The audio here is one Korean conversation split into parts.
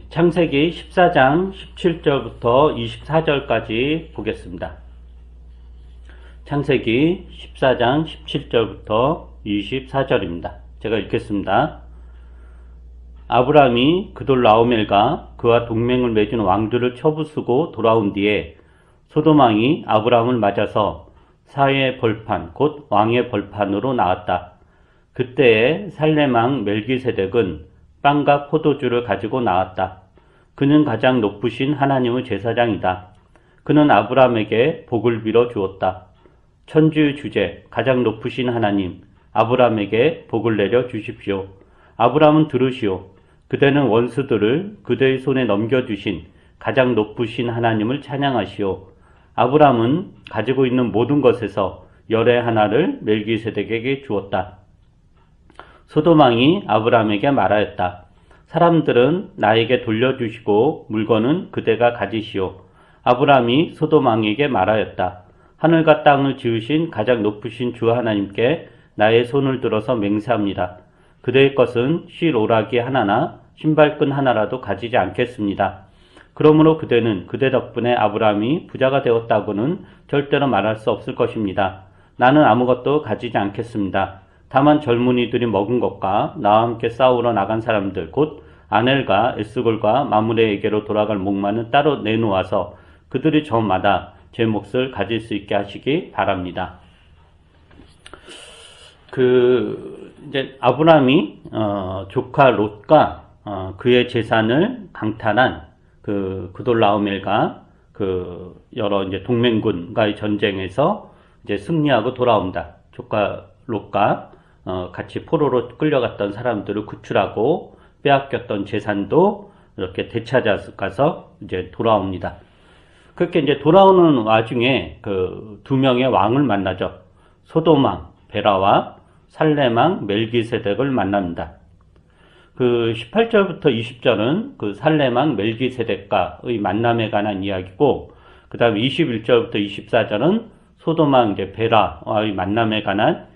창세기 14장 17절부터 24절까지 보겠습니다. 창세기 14장 17절부터 24절입니다. 제가 읽겠습니다. 아브람이 그돌라오멜과 그와 동맹을 맺은 왕들을 쳐부수고 돌아온 뒤에 소돔왕이 아브람을 맞아서 사회의 벌판 곧 왕의 벌판으로 나왔다. 그때에 살렘왕 멜기세덱은 빵과 포도주를 가지고 나왔다. 그는 가장 높으신 하나님의 제사장이다. 그는 아브람에게 복을 빌어 주었다. 천주의 주제 가장 높으신 하나님 아브람에게 복을 내려 주십시오. 아브람은 들으시오. 그대는 원수들을 그대의 손에 넘겨주신 가장 높으신 하나님을 찬양하시오. 아브람은 가지고 있는 모든 것에서 열의 하나를 멜기세덱에게 주었다. 소돔왕이 아브람에게 말하였다. 사람들은 나에게 돌려주시고 물건은 그대가 가지시오. 아브람이 소돔왕에게 말하였다. 하늘과 땅을 지으신 가장 높으신 주 하나님께 나의 손을 들어서 맹세합니다. 그대의 것은 실 오라기 하나나 신발끈 하나라도 가지지 않겠습니다. 그러므로 그대는 그대 덕분에 아브람이 부자가 되었다고는 절대로 말할 수 없을 것입니다. 나는 아무것도 가지지 않겠습니다. 다만 젊은이들이 먹은 것과 나와 함께 싸우러 나간 사람들 곧 아넬과 에스골과 마므레에게로 돌아갈 목만은 따로 내놓아서 그들이 저마다 제 몫을 가질 수 있게 하시기 바랍니다. 이제 아브람이 조카 롯과 그의 재산을 강탈한 그돌라오멜과 여러 이제 동맹군과의 전쟁에서 이제 승리하고 돌아옵니다. 조카 롯과 같이 포로로 끌려갔던 사람들을 구출하고 빼앗겼던 재산도 이렇게 되찾아서 이제 돌아옵니다. 그렇게 이제 돌아오는 와중에 두 명의 왕을 만나죠. 소돔왕 베라와 살렘왕 멜기세덱을 만납니다. 18절부터 20절은 살렘왕 멜기세덱과의 만남에 관한 이야기고, 그 다음에 21절부터 24절은 소돔왕 이제 베라와의 만남에 관한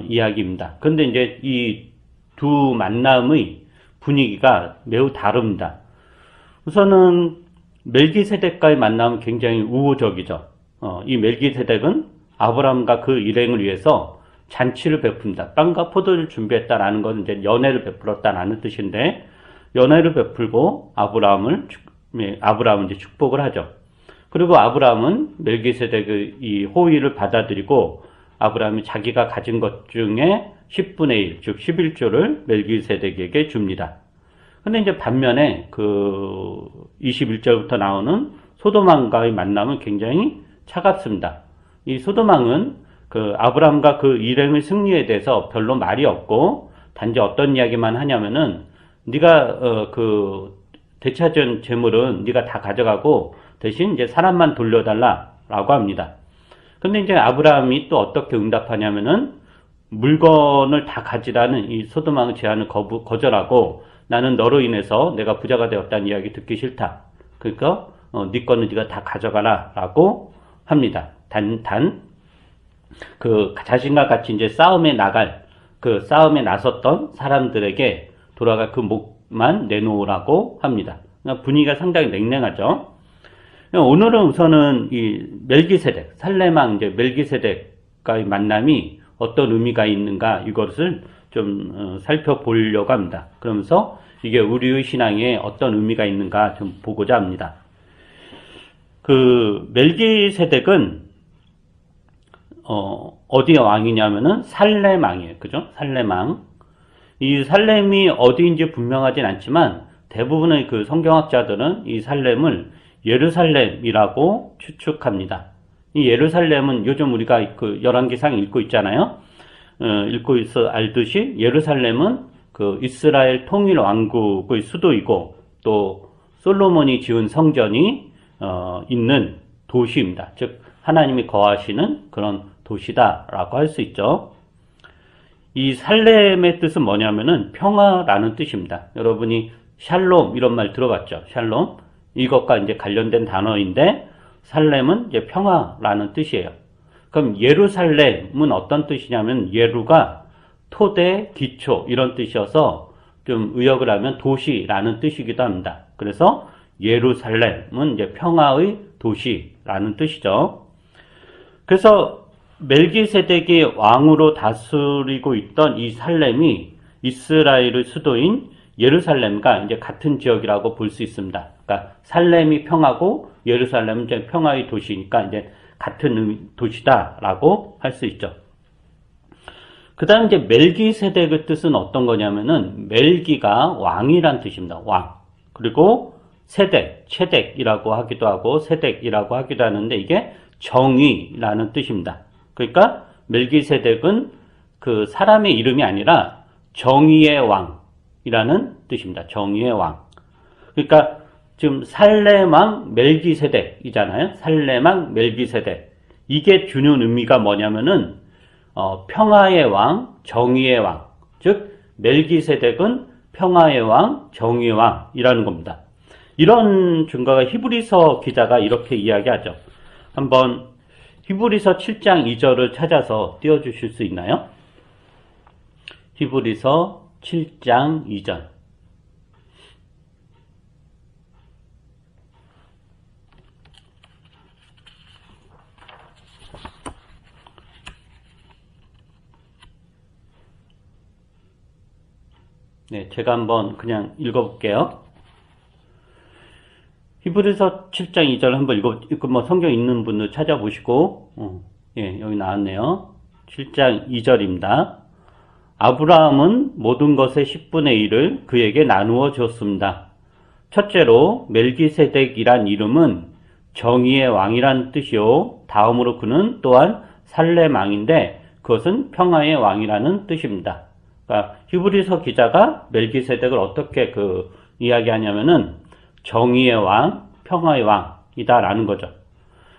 이야기입니다. 그런데 이제 이 두 만남의 분위기가 매우 다릅니다. 우선은 멜기세덱과의 만남은 굉장히 우호적이죠. 이 멜기세덱은 아브람과 그 일행을 위해서 잔치를 베푼다. 빵과 포도를 준비했다라는 것은 이제 연회를 베풀었다라는 뜻인데, 연회를 베풀고 아브람은 이제 축복을 하죠. 그리고 아브람은 멜기세덱의 이 호의를 받아들이고 아브람이 자기가 가진 것 중에 10분의 1, 즉 11조를 멜기세덱에게 줍니다. 근데 이제 반면에 21절부터 나오는 소돔왕과의 만남은 굉장히 차갑습니다. 이 소돔왕은 아브람과 그 일행의 승리에 대해서 별로 말이 없고 단지 어떤 이야기만 하냐면은 네가 되찾은 재물은 네가 다 가져가고 대신 이제 사람만 돌려달라라고 합니다. 근데 이제 아브라함이 또 어떻게 응답하냐면은 물건을 다 가지라는 이 소돔왕의 제안을 거절하고 나는 너로 인해서 내가 부자가 되었다는 이야기 듣기 싫다. 그러니까 네 거는 네가 다 가져가라라고 합니다. 자신과 같이 이제 싸움에 나섰던 사람들에게 돌아갈 그 목만 내놓으라고 합니다. 그러니까 분위기가 상당히 냉랭하죠. 오늘은 우선은 이 멜기세덱, 살렘왕 이제 멜기세덱과의 만남이 어떤 의미가 있는가 이것을 좀 살펴보려고 합니다. 그러면서 이게 우리의 신앙에 어떤 의미가 있는가 좀 보고자 합니다. 멜기세덱은 어디의 왕이냐면은 살렘왕이에요. 그죠? 살렘왕. 이 살렘이 어디인지 분명하진 않지만 대부분의 성경학자들은 이 살렘을 예루살렘이라고 추측합니다. 이 예루살렘은 요즘 우리가 열왕기상 읽고 있잖아요. 읽고 있어 알듯이 예루살렘은 이스라엘 통일 왕국의 수도이고 또 솔로몬이 지은 성전이 있는 도시입니다. 즉 하나님이 거하시는 그런 도시다라고 할 수 있죠. 이 살렘의 뜻은 뭐냐면은 평화라는 뜻입니다. 여러분이 샬롬 이런 말 들어봤죠? 샬롬. 이것과 이제 관련된 단어인데 살렘은 이제 평화라는 뜻이에요. 그럼 예루살렘은 어떤 뜻이냐면 예루가 토대, 기초 이런 뜻이어서 좀 의역을 하면 도시라는 뜻이기도 합니다. 그래서 예루살렘은 이제 평화의 도시라는 뜻이죠. 그래서 멜기세덱이 왕으로 다스리고 있던 이 살렘이 이스라엘의 수도인 예루살렘과 이제 같은 지역이라고 볼 수 있습니다. 그러니까 살렘이 평화고 예루살렘은 이제 평화의 도시니까 이제 같은 도시다라고 할 수 있죠. 그 다음 이제 멜기세덱의 뜻은 어떤 거냐면은 멜기가 왕이란 뜻입니다. 왕. 그리고 세덱, 체덱이라고 하기도 하고 세덱이라고 하기도 하는데 이게 정의라는 뜻입니다. 그러니까 멜기세덱은 그 사람의 이름이 아니라 정의의 왕이라는 뜻입니다. 정의의 왕. 그러니까 지금 살렘왕 멜기세덱이잖아요. 살렘왕 멜기세덱. 이게 주는 의미가 뭐냐면은 평화의 왕, 정의의 왕. 즉 멜기세덱은 평화의 왕, 정의의 왕이라는 겁니다. 이런 증거가 히브리서 기자가 이렇게 이야기하죠. 한번 히브리서 7장 2절을 찾아서 띄워주실 수 있나요? 히브리서 7장 2절. 네, 제가 한번 그냥 읽어볼게요. 히브리서 7장 2절 한번 읽고 뭐 성경 있는 분들 찾아보시고, 예, 여기 나왔네요. 7장 2절입니다. 아브라함은 모든 것의 10분의 1을 그에게 나누어 주었습니다. 첫째로 멜기세덱이란 이름은 정의의 왕이란 뜻이요. 다음으로 그는 또한 살렘 왕인데 그것은 평화의 왕이라는 뜻입니다. 그러니까 히브리서 기자가 멜기세덱을 어떻게 이야기하냐면은 정의의 왕, 평화의 왕이다라는 거죠.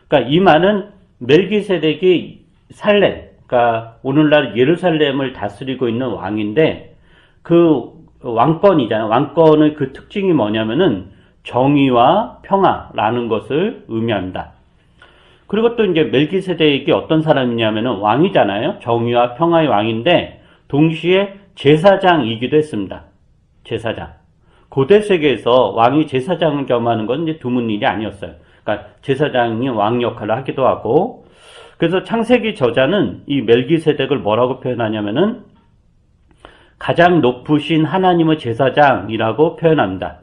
그러니까 이 말은 멜기세덱이 살렘, 그러니까 오늘날 예루살렘을 다스리고 있는 왕인데 그 왕권이잖아요. 왕권의 그 특징이 뭐냐면은 정의와 평화라는 것을 의미합니다. 그리고 또 이제 멜기세덱이 어떤 사람이냐면은 왕이잖아요. 정의와 평화의 왕인데 동시에 제사장이기도 했습니다. 제사장. 고대 세계에서 왕이 제사장을 겸하는 건 이제 드문 일이 아니었어요. 그러니까 제사장이 왕 역할을 하기도 하고, 그래서 창세기 저자는 이 멜기세덱을 뭐라고 표현하냐면은 가장 높으신 하나님의 제사장이라고 표현합니다.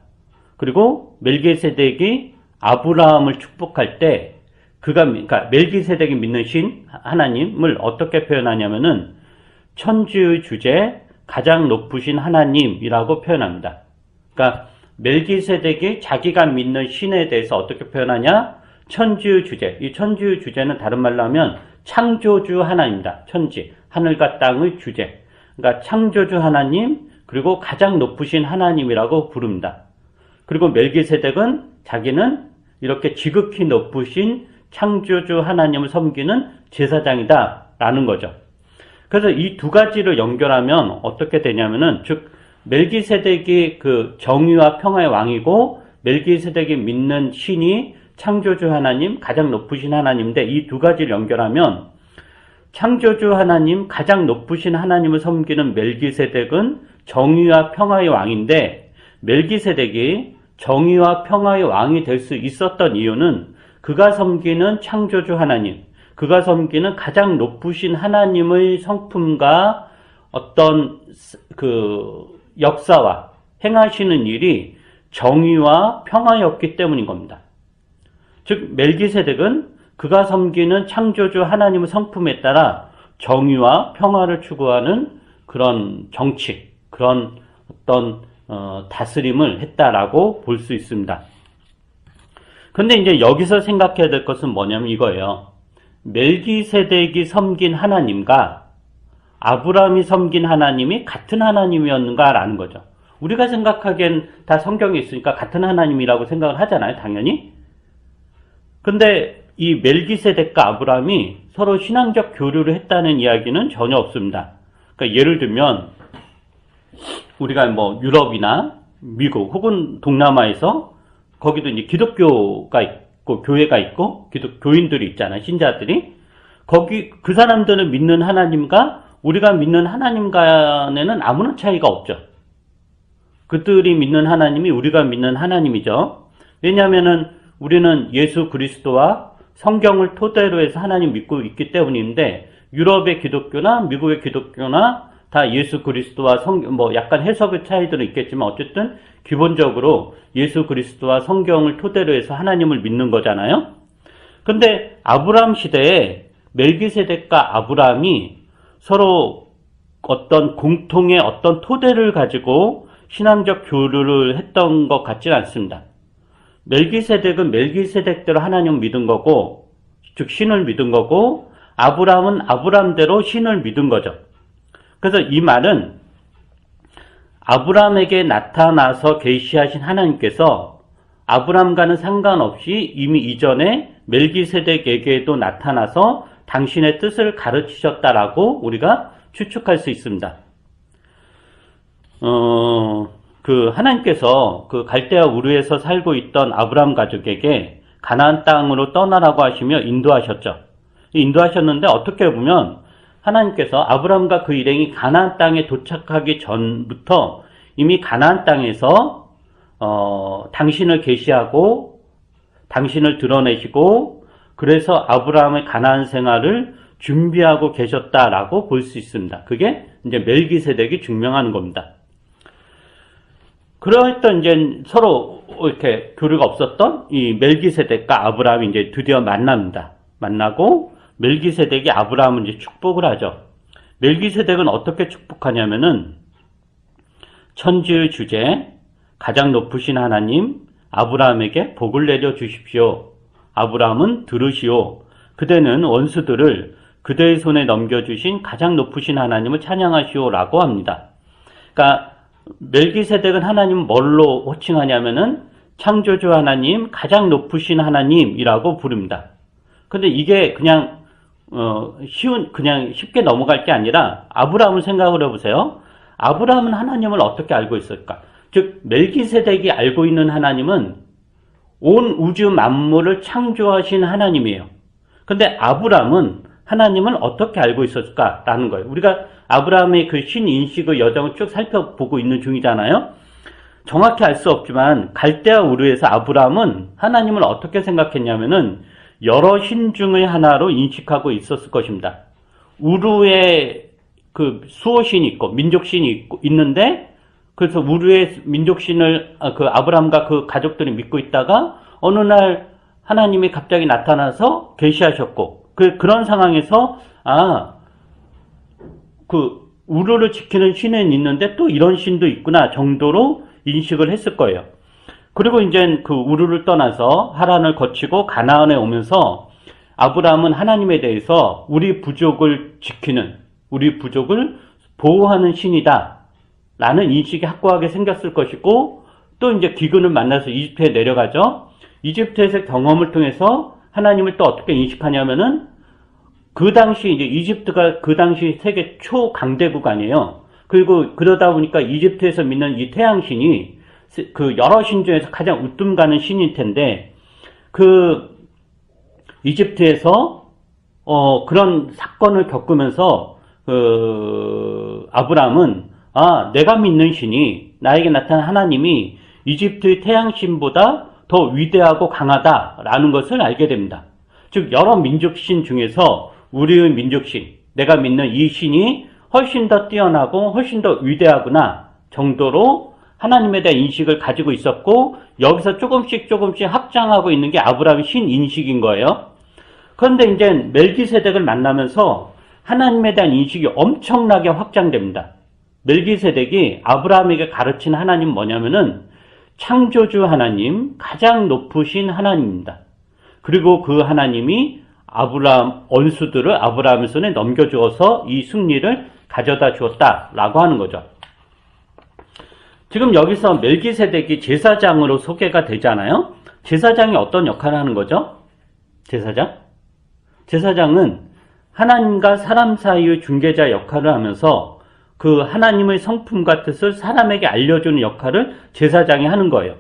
그리고 멜기세덱이 아브라함을 축복할 때 그러니까 멜기세덱이 믿는 신 하나님을 어떻게 표현하냐면은 천지의 주제 가장 높으신 하나님이라고 표현합니다. 그러니까 멜기세덱이 자기가 믿는 신에 대해서 어떻게 표현하냐? 천지의 주제. 이 천지의 주제는 다른 말로 하면 창조주 하나님입니다. 천지, 하늘과 땅의 주제. 그러니까 창조주 하나님 그리고 가장 높으신 하나님이라고 부릅니다. 그리고 멜기세덱은 자기는 이렇게 지극히 높으신 창조주 하나님을 섬기는 제사장이다라는 거죠. 그래서 이 두 가지를 연결하면 어떻게 되냐면은 즉 멜기세덱이 그 정의와 평화의 왕이고 멜기세덱이 믿는 신이 창조주 하나님, 가장 높으신 하나님인데 이 두 가지를 연결하면 창조주 하나님, 가장 높으신 하나님을 섬기는 멜기세덱은 정의와 평화의 왕인데 멜기세덱이 정의와 평화의 왕이 될 수 있었던 이유는 그가 섬기는 창조주 하나님, 그가 섬기는 가장 높으신 하나님의 성품과 어떤 역사와 행하시는 일이 정의와 평화였기 때문인 겁니다. 즉 멜기세덱은 그가 섬기는 창조주 하나님의 성품에 따라 정의와 평화를 추구하는 그런 정치, 그런 어떤 다스림을 했다라고 볼 수 있습니다. 근데 이제 여기서 생각해야 될 것은 뭐냐면 이거예요. 멜기세덱이 섬긴 하나님과 아브라함이 섬긴 하나님이 같은 하나님이었는가라는 거죠. 우리가 생각하기엔 다 성경에 있으니까 같은 하나님이라고 생각을 하잖아요, 당연히. 근데 이 멜기세덱과 아브라함이 서로 신앙적 교류를 했다는 이야기는 전혀 없습니다. 그러니까 예를 들면 우리가 뭐 유럽이나 미국 혹은 동남아에서 거기도 이제 기독교가 있고 교회가 있고 교인들이 있잖아요, 신자들이. 거기 그 사람들을 믿는 하나님과 우리가 믿는 하나님 간에는 아무런 차이가 없죠. 그들이 믿는 하나님이 우리가 믿는 하나님이죠. 왜냐하면은 우리는 예수 그리스도와 성경을 토대로 해서 하나님 믿고 있기 때문인데, 유럽의 기독교나 미국의 기독교나 다 예수 그리스도와 약간 해석의 차이들은 있겠지만 어쨌든 기본적으로 예수 그리스도와 성경을 토대로 해서 하나님을 믿는 거잖아요. 근데 아브라함 시대에 멜기세덱과 아브라함이 서로 어떤 공통의 어떤 토대를 가지고 신앙적 교류를 했던 것 같지는 않습니다. 멜기세덱은 멜기세덱대로 하나님을 믿은 거고, 즉 신을 믿은 거고, 아브라함은 아브라함대로 신을 믿은 거죠. 그래서 이 말은 아브라함에게 나타나서 계시하신 하나님께서 아브라함과는 상관없이 이미 이전에 멜기세덱에게도 나타나서 당신의 뜻을 가르치셨다라고 우리가 추측할 수 있습니다. 하나님께서 갈대아 우르에서 살고 있던 아브라함 가족에게 가나안 땅으로 떠나라고 하시며 인도하셨죠. 인도하셨는데 어떻게 보면 하나님께서 아브라함과 그 일행이 가나안 땅에 도착하기 전부터 이미 가나안 땅에서 당신을 계시하고 당신을 드러내시고, 그래서 아브라함의 가나안 생활을 준비하고 계셨다라고 볼 수 있습니다. 그게 이제 멜기세덱이 증명하는 겁니다. 그러했던 이제 서로 이렇게 교류가 없었던 이 멜기세덱과 아브라함이 이제 드디어 만납니다. 만나고 멜기세덱이 아브라함을 이제 축복을 하죠. 멜기세덱은 어떻게 축복하냐면은 천지의 주제, 가장 높으신 하나님 아브라함에게 복을 내려 주십시오. 아브라함은 들으시오. 그대는 원수들을 그대의 손에 넘겨주신 가장 높으신 하나님을 찬양하시오라고 합니다. 그러니까 멜기세덱은 하나님을 뭘로 호칭하냐면은 창조주 하나님, 가장 높으신 하나님이라고 부릅니다. 근데 이게 그냥 그냥 쉽게 넘어갈 게 아니라 아브라함을 생각을 해보세요. 아브라함은 하나님을 어떻게 알고 있을까? 즉 멜기세덱이 알고 있는 하나님은 온 우주 만물을 창조하신 하나님이에요. 근데 아브라함은 하나님을 어떻게 알고 있었을까라는 거예요. 우리가 아브라함의 그 신인식의 여정을 쭉 살펴보고 있는 중이잖아요. 정확히 알 수 없지만 갈대아 우르에서 아브라함은 하나님을 어떻게 생각했냐면은 여러 신 중의 하나로 인식하고 있었을 것입니다. 우르에 그 수호신이 있고 민족신이 있는데, 그래서 우르의 민족신을 아브라함과 그 가족들이 믿고 있다가 어느 날 하나님이 갑자기 나타나서 계시하셨고, 그런 상황에서 우르를 지키는 신은 있는데 또 이런 신도 있구나 정도로 인식을 했을 거예요. 그리고 이제 그 우르를 떠나서 하란을 거치고 가나안에 오면서 아브라함은 하나님에 대해서 우리 부족을 지키는, 우리 부족을 보호하는 신이다 라는 인식이 확고하게 생겼을 것이고, 또 이제 기근을 만나서 이집트에 내려가죠. 이집트에서 경험을 통해서 하나님을 또 어떻게 인식하냐면은 그 당시 이제 이집트가 그 당시 세계 초강대국 아니에요. 그리고 그러다 보니까 이집트에서 믿는 이 태양신이 그 여러 신 중에서 가장 우뜸 가는 신일 텐데, 그 이집트에서 그런 사건을 겪으면서 아브라함은 내가 믿는 신이, 나에게 나타난 하나님이 이집트의 태양신보다 더 위대하고 강하다라는 것을 알게 됩니다. 즉 여러 민족신 중에서 우리의 민족신, 내가 믿는 이 신이 훨씬 더 뛰어나고 훨씬 더 위대하구나 정도로 하나님에 대한 인식을 가지고 있었고, 여기서 조금씩 확장하고 있는 게 아브라함의 신인식인 거예요. 그런데 이제 멜기세덱을 만나면서 하나님에 대한 인식이 엄청나게 확장됩니다. 멜기세덱이 아브라함에게 가르친 하나님은 뭐냐면은 창조주 하나님, 가장 높으신 하나님입니다. 그리고 그 하나님이 아브라함 원수들을 아브라함의 손에 넘겨주어서 이 승리를 가져다 주었다라고 하는 거죠. 지금 여기서 멜기세덱이 제사장으로 소개가 되잖아요. 제사장이 어떤 역할을 하는 거죠? 제사장은 하나님과 사람 사이의 중개자 역할을 하면서 그 하나님의 성품과 뜻을 사람에게 알려주는 역할을 제사장이 하는 거예요.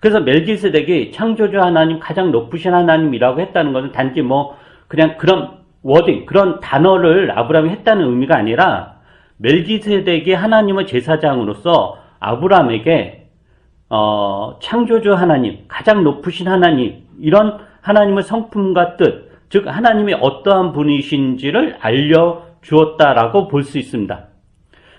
그래서 멜기세덱이 창조주 하나님, 가장 높으신 하나님이라고 했다는 것은 단지 그냥 그런 워딩, 그런 단어를 아브라함이 했다는 의미가 아니라 멜기세덱이 하나님의 제사장으로서 아브라함에게 창조주 하나님, 가장 높으신 하나님, 이런 하나님의 성품과 뜻, 즉 하나님이 어떠한 분이신지를 알려주었다라고 볼 수 있습니다.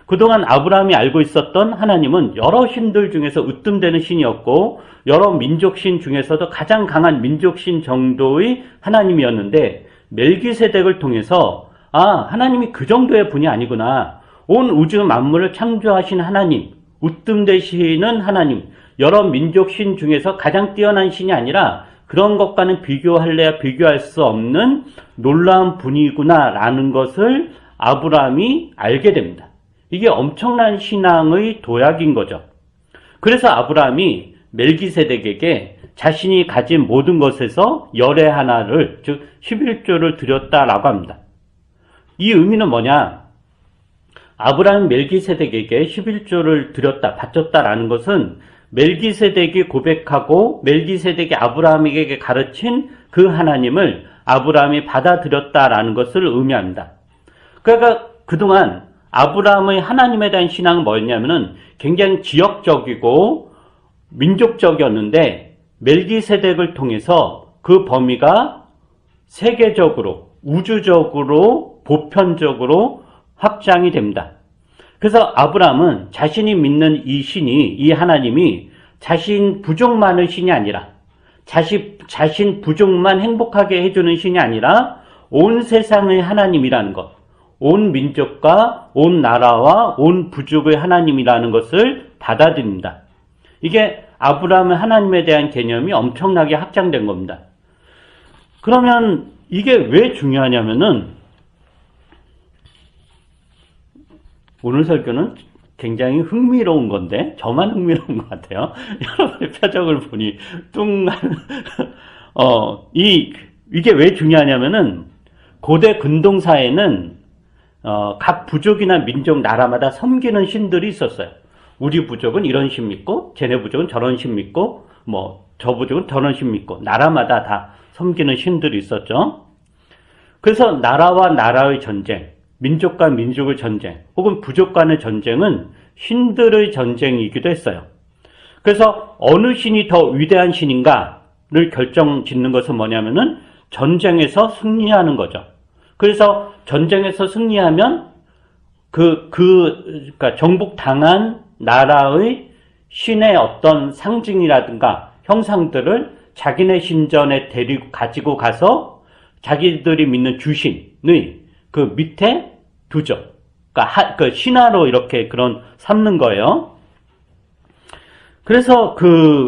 그동안 아브라함이 알고 있었던 하나님은 여러 신들 중에서 으뜸되는 신이었고 여러 민족신 중에서도 가장 강한 민족신 정도의 하나님이었는데, 멜기세덱을 통해서 하나님이 그 정도의 분이 아니구나, 온 우주 만물을 창조하신 하나님, 으뜸되시는 하나님, 여러 민족신 중에서 가장 뛰어난 신이 아니라 그런 것과는 비교할래야 비교할 수 없는 놀라운 분이구나 라는 것을 아브라함이 알게 됩니다. 이게 엄청난 신앙의 도약인 거죠. 그래서 아브라함이 멜기세덱에게 자신이 가진 모든 것에서 열의 하나를, 즉 11조를 드렸다라고 합니다. 이 의미는 뭐냐? 아브라함이 멜기세덱에게 11조를 드렸다, 바쳤다라는 것은 멜기세덱이 고백하고 멜기세덱이 아브라함에게 가르친 그 하나님을 아브라함이 받아들였다라는 것을 의미합니다. 그러니까 그동안 아브라함의 하나님에 대한 신앙은 뭐였냐면은 굉장히 지역적이고 민족적이었는데, 멜기세덱을 통해서 그 범위가 세계적으로, 우주적으로, 보편적으로 확장이 됩니다. 그래서 아브라함은 자신이 믿는 이 신이, 이 하나님이 자신 부족만의 신이 아니라, 자신 부족만 행복하게 해주는 신이 아니라 온 세상의 하나님이라는 것, 온 민족과 온 나라와 온 부족의 하나님이라는 것을 받아들입니다. 이게 아브라함의 하나님에 대한 개념이 엄청나게 확장된 겁니다. 그러면 이게 왜 중요하냐면은, 오늘 설교는 굉장히 흥미로운 건데, 저만 흥미로운 것 같아요. 여러분의 표정을 보니 이게 왜 중요하냐면은, 고대 근동사에는 각 부족이나 민족, 나라마다 섬기는 신들이 있었어요. 우리 부족은 이런 신 믿고, 쟤네 부족은 저런 신 믿고, 저 부족은 저런 신 믿고, 나라마다 다 섬기는 신들이 있었죠. 그래서 나라와 나라의 전쟁, 민족과 민족의 전쟁, 혹은 부족 간의 전쟁은 신들의 전쟁이기도 했어요. 그래서 어느 신이 더 위대한 신인가를 결정짓는 것은 뭐냐면은 전쟁에서 승리하는 거죠. 그래서 전쟁에서 승리하면 그러니까 정복당한 나라의 신의 어떤 상징이라든가 형상들을 자기네 신전에 가지고 가서 자기들이 믿는 주신의 그 밑에 두죠. 그러니까 그 신화로 이렇게 삼는 거예요. 그래서 그런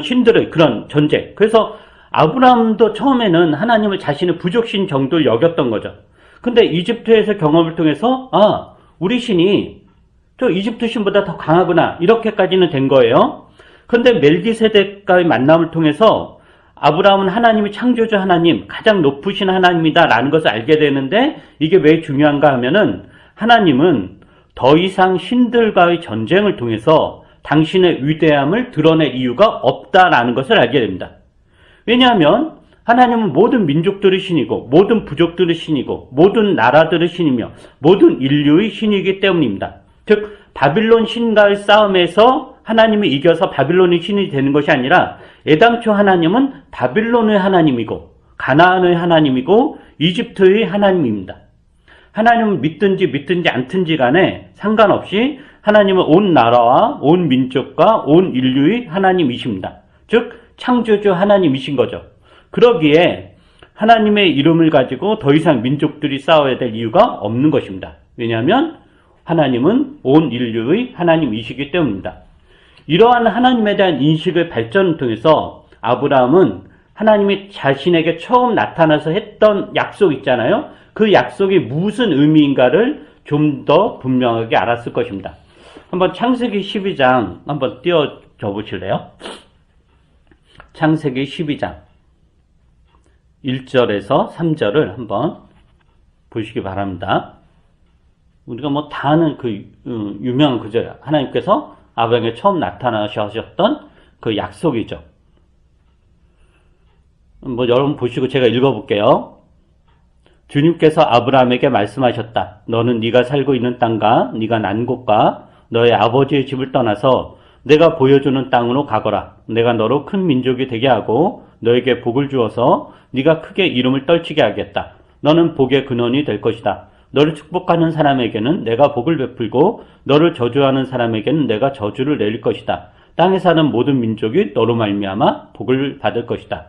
신들의 그런 전쟁. 그래서 아브라함도 처음에는 하나님을 자신의 부족신 정도를 여겼던 거죠. 근데 이집트에서 경험을 통해서 우리 신이 저 이집트 신보다 더 강하구나, 이렇게까지는 된 거예요. 그런데 멜기세덱과의 만남을 통해서 아브라함은 하나님이 창조주 하나님, 가장 높으신 하나님이다 라는 것을 알게 되는데, 이게 왜 중요한가 하면은 하나님은 더 이상 신들과의 전쟁을 통해서 당신의 위대함을 드러낼 이유가 없다라는 것을 알게 됩니다. 왜냐하면 하나님은 모든 민족들의 신이고, 모든 부족들의 신이고, 모든 나라들의 신이며, 모든 인류의 신이기 때문입니다. 즉 바빌론 신과의 싸움에서 하나님이 이겨서 바빌론의 신이 되는 것이 아니라, 애당초 하나님은 바빌론의 하나님이고, 가나안의 하나님이고, 이집트의 하나님입니다. 하나님은 믿든지 않든지 간에 상관없이 하나님은 온 나라와 온 민족과 온 인류의 하나님이십니다. 즉 창조주 하나님이신 거죠. 그러기에 하나님의 이름을 가지고 더 이상 민족들이 싸워야 될 이유가 없는 것입니다. 왜냐하면 하나님은 온 인류의 하나님이시기 때문입니다. 이러한 하나님에 대한 인식의 발전을 통해서 아브라함은 하나님이 자신에게 처음 나타나서 했던 약속 있잖아요. 그 약속이 무슨 의미인가를 좀 더 분명하게 알았을 것입니다. 한번 창세기 12장 한번 띄워줘 보실래요? 창세기 12장 1절에서 3절을 한번 보시기 바랍니다. 우리가 다 아는 유명한 구절이에요. 하나님께서 아브라함에게 처음 나타나셨던 그 약속이죠. 여러분 보시고 제가 읽어볼게요. 주님께서 아브라함에게 말씀하셨다. 너는 네가 살고 있는 땅과 네가 난 곳과 너의 아버지의 집을 떠나서 내가 보여주는 땅으로 가거라. 내가 너로 큰 민족이 되게 하고 너에게 복을 주어서 네가 크게 이름을 떨치게 하겠다. 너는 복의 근원이 될 것이다. 너를 축복하는 사람에게는 내가 복을 베풀고 너를 저주하는 사람에게는 내가 저주를 내릴 것이다. 땅에 사는 모든 민족이 너로 말미암아 복을 받을 것이다.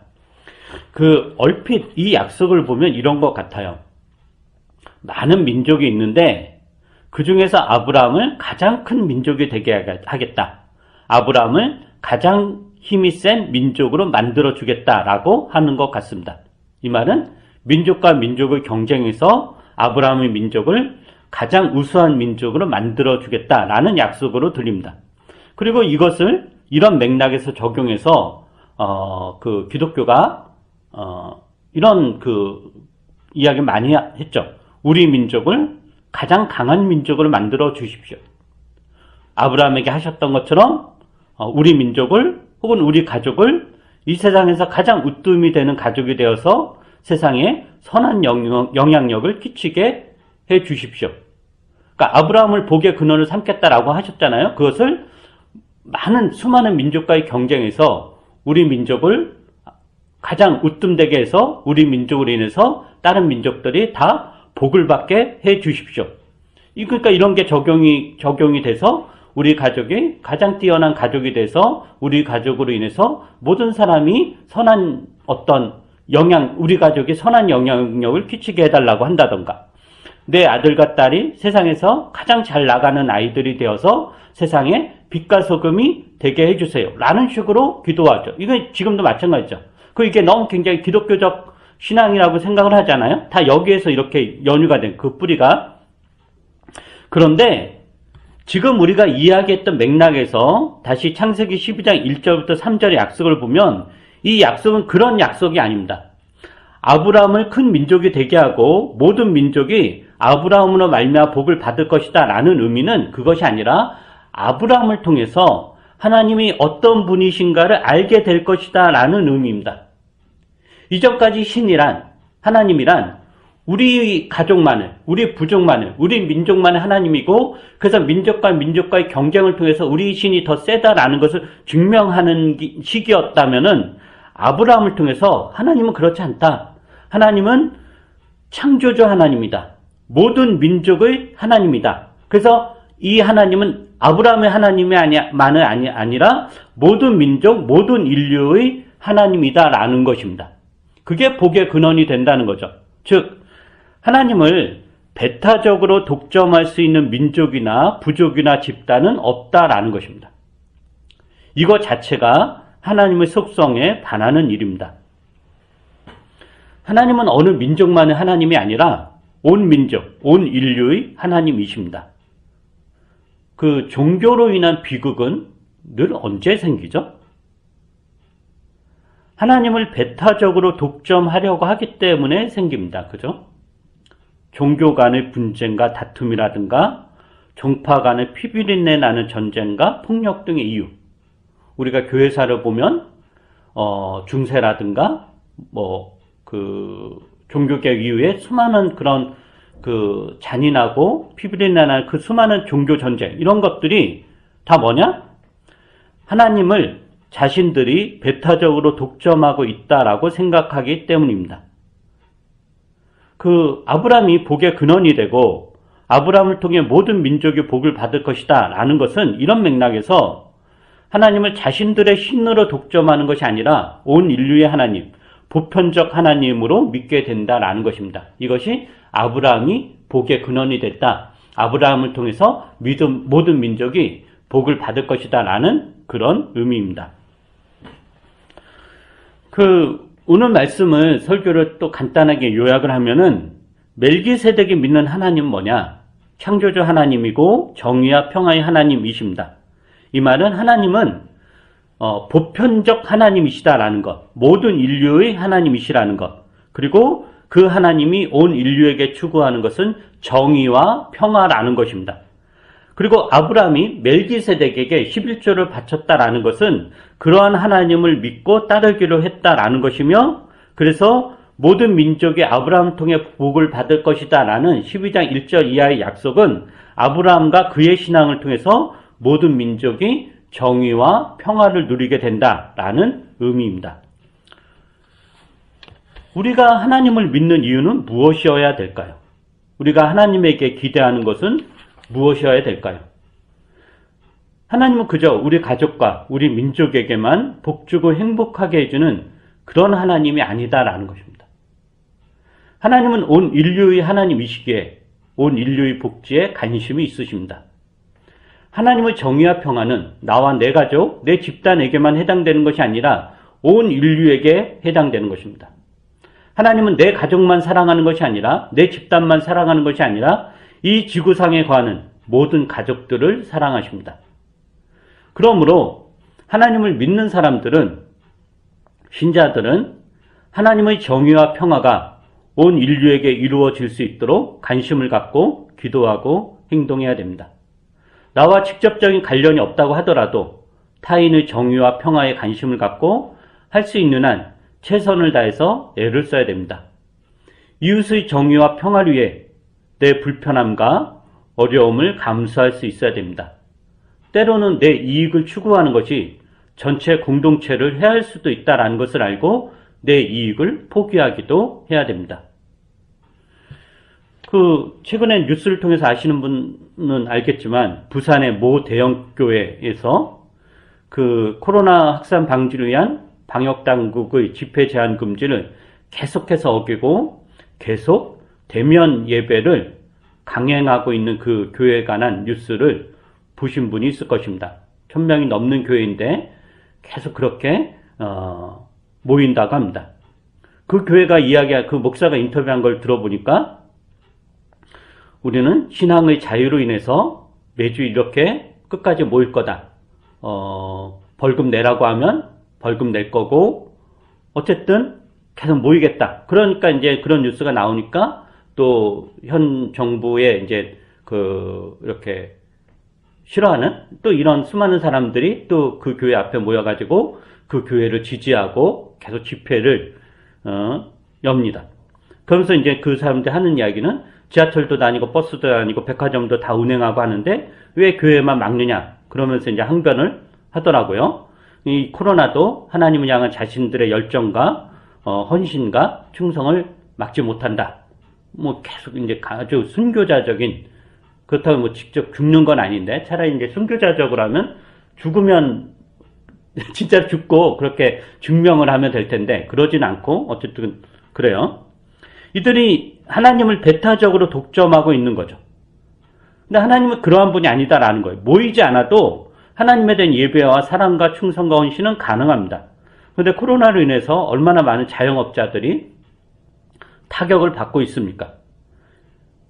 얼핏 이 약속을 보면 이런 것 같아요. 많은 민족이 있는데 그 중에서 아브라함을 가장 큰 민족이 되게 하겠다. 아브라함을 가장 힘이 센 민족으로 만들어 주겠다라고 하는 것 같습니다. 이 말은 민족과 민족의 경쟁에서 아브라함의 민족을 가장 우수한 민족으로 만들어 주겠다라는 약속으로 들립니다. 그리고 이것을 이런 맥락에서 적용해서 기독교가 이런 이야기 많이 했죠. 우리 민족을 가장 강한 민족으로 만들어 주십시오. 아브라함에게 하셨던 것처럼 우리 민족을 혹은 우리 가족을 이 세상에서 가장 으뜸이 되는 가족이 되어서 세상에 선한 영향력을 끼치게 해 주십시오. 그러니까 아브라함을 복의 근원을 삼겠다라고 하셨잖아요. 그것을 수많은 민족과의 경쟁에서 우리 민족을 가장 으뜸되게 해서 우리 민족으로 인해서 다른 민족들이 다 복을 받게 해 주십시오. 그러니까 이런 게 적용이 돼서 우리 가족이 가장 뛰어난 가족이 돼서 우리 가족으로 인해서 모든 사람이 우리 가족이 선한 영향력을 끼치게 해달라고 한다던가, 내 아들과 딸이 세상에서 가장 잘 나가는 아이들이 되어서 세상에 빛과 소금이 되게 해주세요 라는 식으로 기도하죠. 이건 지금도 마찬가지죠. 이게 너무 굉장히 기독교적 신앙이라고 생각을 하잖아요. 다 여기에서 이렇게 연유가 된 그 뿌리가. 그런데 지금 우리가 이야기했던 맥락에서 다시 창세기 12장 1절부터 3절의 약속을 보면 이 약속은 그런 약속이 아닙니다. 아브라함을 큰 민족이 되게 하고 모든 민족이 아브라함으로 말미암아 복을 받을 것이다 라는 의미는 그것이 아니라 아브라함을 통해서 하나님이 어떤 분이신가를 알게 될 것이다 라는 의미입니다. 이전까지 하나님이란 우리 가족만을, 우리 부족만을, 우리 민족만의 하나님이고, 그래서 민족과 민족과의 경쟁을 통해서 우리 신이 더 세다라는 것을 증명하는 시기였다면은 아브라함을 통해서 하나님은 그렇지 않다. 하나님은 창조주 하나님이다. 모든 민족의 하나님이다. 그래서 이 하나님은 아브라함의 하나님이 아니라 모든 민족, 모든 인류의 하나님이다라는 것입니다. 그게 복의 근원이 된다는 거죠. 즉 하나님을 배타적으로 독점할 수 있는 민족이나 부족이나 집단은 없다라는 것입니다. 이것 자체가 하나님의 속성에 반하는 일입니다. 하나님은 어느 민족만의 하나님이 아니라 온 민족, 온 인류의 하나님이십니다. 종교로 인한 비극은 늘 언제 생기죠? 하나님을 배타적으로 독점하려고 하기 때문에 생깁니다. 그죠? 종교 간의 분쟁과 다툼이라든가 종파 간의 피비린내 나는 전쟁과 폭력 등의 이유. 우리가 교회사를 보면 중세라든가 종교개혁 이후에 수많은 그런 잔인하고 피비린내 나는 그 수많은 종교 전쟁, 이런 것들이 다 뭐냐? 하나님을 자신들이 배타적으로 독점하고 있다라고 생각하기 때문입니다. 아브라함이 복의 근원이 되고 아브라함을 통해 모든 민족이 복을 받을 것이다 라는 것은 이런 맥락에서 하나님을 자신들의 신으로 독점하는 것이 아니라 온 인류의 하나님, 보편적 하나님으로 믿게 된다라는 것입니다. 이것이 아브라함이 복의 근원이 됐다. 아브라함을 통해서 모든 민족이 복을 받을 것이다 라는 그런 의미입니다. 오늘 말씀을, 설교를 또 간단하게 요약을 하면은 멜기세덱이 믿는 하나님은 뭐냐? 창조주 하나님이고 정의와 평화의 하나님이십니다. 이 말은 하나님은 보편적 하나님이시다라는 것, 모든 인류의 하나님이시라는 것, 그리고 그 하나님이 온 인류에게 추구하는 것은 정의와 평화라는 것입니다. 그리고 아브라함이 멜기세덱에게 11조를 바쳤다라는 것은 그러한 하나님을 믿고 따르기로 했다라는 것이며, 그래서 모든 민족이 아브라함을 통해 복을 받을 것이다 라는 12장 1절 이하의 약속은 아브라함과 그의 신앙을 통해서 모든 민족이 정의와 평화를 누리게 된다라는 의미입니다. 우리가 하나님을 믿는 이유는 무엇이어야 될까요? 우리가 하나님에게 기대하는 것은 무엇이어야 될까요? 하나님은 그저 우리 가족과 우리 민족에게만 복주고 행복하게 해주는 그런 하나님이 아니다라는 것입니다. 하나님은 온 인류의 하나님이시기에 온 인류의 복지에 관심이 있으십니다. 하나님의 정의와 평화는 나와 내 가족, 내 집단에게만 해당되는 것이 아니라 온 인류에게 해당되는 것입니다. 하나님은 내 가족만 사랑하는 것이 아니라 내 집단만 사랑하는 것이 아니라 이 지구상에 거하는 모든 가족들을 사랑하십니다. 그러므로 하나님을 믿는 사람들은, 신자들은 하나님의 정의와 평화가 온 인류에게 이루어질 수 있도록 관심을 갖고 기도하고 행동해야 됩니다. 나와 직접적인 관련이 없다고 하더라도 타인의 정의와 평화에 관심을 갖고 할 수 있는 한 최선을 다해서 애를 써야 됩니다. 이웃의 정의와 평화를 위해 내 불편함과 어려움을 감수할 수 있어야 됩니다. 때로는 내 이익을 추구하는 것이 전체 공동체를 해할 수도 있다는 것을 알고 내 이익을 포기하기도 해야 됩니다. 최근에 뉴스를 통해서 아시는 분은 알겠지만 부산의 모 대형 교회에서 코로나 확산 방지를 위한 방역 당국의 집회 제한 금지를 계속해서 어기고 계속 대면 예배를 강행하고 있는 그 교회에 관한 뉴스를 보신 분이 있을 것입니다. 1000명이 넘는 교회인데 계속 그렇게 모인다고 합니다. 그 교회가 그 목사가 인터뷰한 걸 들어보니까 우리는 신앙의 자유로 인해서 매주 이렇게 끝까지 모일 거다. 벌금 내라고 하면 벌금 낼 거고, 어쨌든 계속 모이겠다. 그러니까 이제 그런 뉴스가 나오니까 또 현 정부의 이제 이렇게 싫어하는 또 이런 수많은 사람들이 또 그 교회 앞에 모여가지고 그 교회를 지지하고 계속 집회를 엽니다. 그러면서 이제 그 사람들 하는 이야기는 지하철도 다니고 버스도 다니고 백화점도 다 운행하고 하는데 왜 교회만 막느냐, 그러면서 이제 항변을 하더라고요. 이 코로나도 하나님을 향한 자신들의 열정과 헌신과 충성을 막지 못한다. 계속 이제 아주 순교자적인, 그렇다고 직접 죽는 건 아닌데 차라리 이제 순교자적으로 하면 죽으면 진짜 죽고 그렇게 증명을 하면 될 텐데 그러진 않고 어쨌든 그래요. 이들이 하나님을 배타적으로 독점하고 있는 거죠. 근데 하나님은 그러한 분이 아니다라는 거예요. 모이지 않아도 하나님에 대한 예배와 사랑과 충성과 헌신은 가능합니다. 그런데 코로나로 인해서 얼마나 많은 자영업자들이 타격을 받고 있습니까?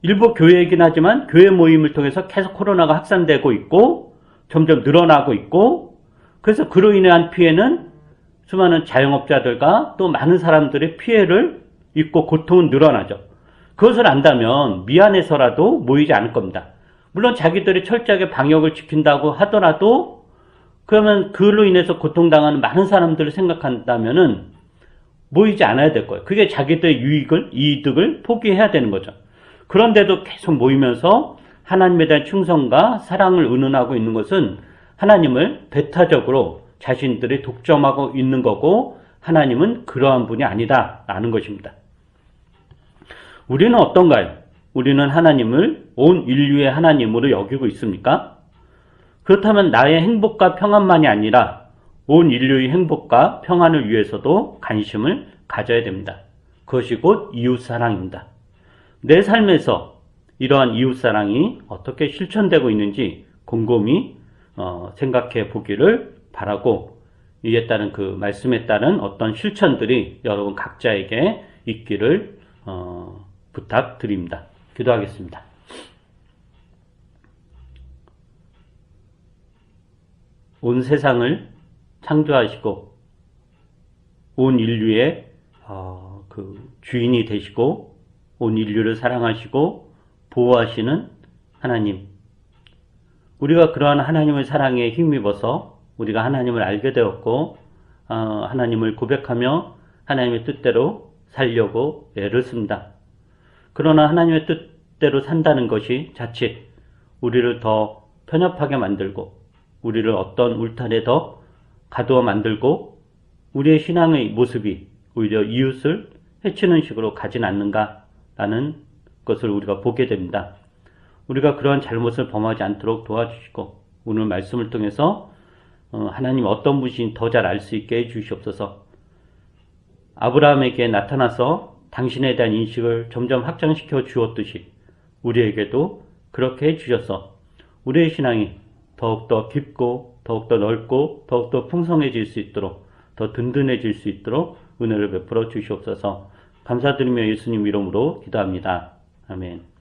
일부 교회이긴 하지만 교회 모임을 통해서 계속 코로나가 확산되고 있고 점점 늘어나고 있고, 그래서 그로 인한 피해는 수많은 자영업자들과 또 많은 사람들의 피해를 입고 고통은 늘어나죠. 그것을 안다면 미안해서라도 모이지 않을 겁니다. 물론 자기들이 철저하게 방역을 지킨다고 하더라도 그러면 그로 인해서 고통당하는 많은 사람들을 생각한다면은 모이지 않아야 될 거예요. 그게 자기들의 이득을 포기해야 되는 거죠. 그런데도 계속 모이면서 하나님에 대한 충성과 사랑을 의논하고 있는 것은 하나님을 배타적으로 자신들이 독점하고 있는 거고, 하나님은 그러한 분이 아니다라는 것입니다. 우리는 어떤가요? 우리는 하나님을 온 인류의 하나님으로 여기고 있습니까? 그렇다면 나의 행복과 평안만이 아니라 온 인류의 행복과 평안을 위해서도 관심을 가져야 됩니다. 그것이 곧 이웃사랑입니다. 내 삶에서 이러한 이웃사랑이 어떻게 실천되고 있는지 곰곰이 생각해 보기를 바라고, 이에 따른 그 말씀에 따른 어떤 실천들이 여러분 각자에게 있기를 부탁드립니다. 기도하겠습니다. 온 세상을 창조하시고 온 인류의 주인이 되시고 온 인류를 사랑하시고 보호하시는 하나님, 우리가 그러한 하나님의 사랑에 힘입어서 우리가 하나님을 알게 되었고 하나님을 고백하며 하나님의 뜻대로 살려고 애를 씁니다. 그러나 하나님의 뜻대로 산다는 것이 자칫 우리를 더 편협하게 만들고 우리를 어떤 울타리에 더 가두어 만들고 우리의 신앙의 모습이 오히려 이웃을 해치는 식으로 가진 않는가라는 것을 우리가 보게 됩니다. 우리가 그러한 잘못을 범하지 않도록 도와주시고 오늘 말씀을 통해서 하나님 어떤 분이신지 더 잘 알 수 있게 해주시옵소서. 아브라함에게 나타나서 당신에 대한 인식을 점점 확장시켜 주었듯이 우리에게도 그렇게 해주셔서 우리의 신앙이 더욱더 깊고 더욱더 넓고 더욱더 풍성해질 수 있도록 더 든든해질 수 있도록 은혜를 베풀어 주시옵소서. 감사드리며 예수님 이름으로 기도합니다. 아멘.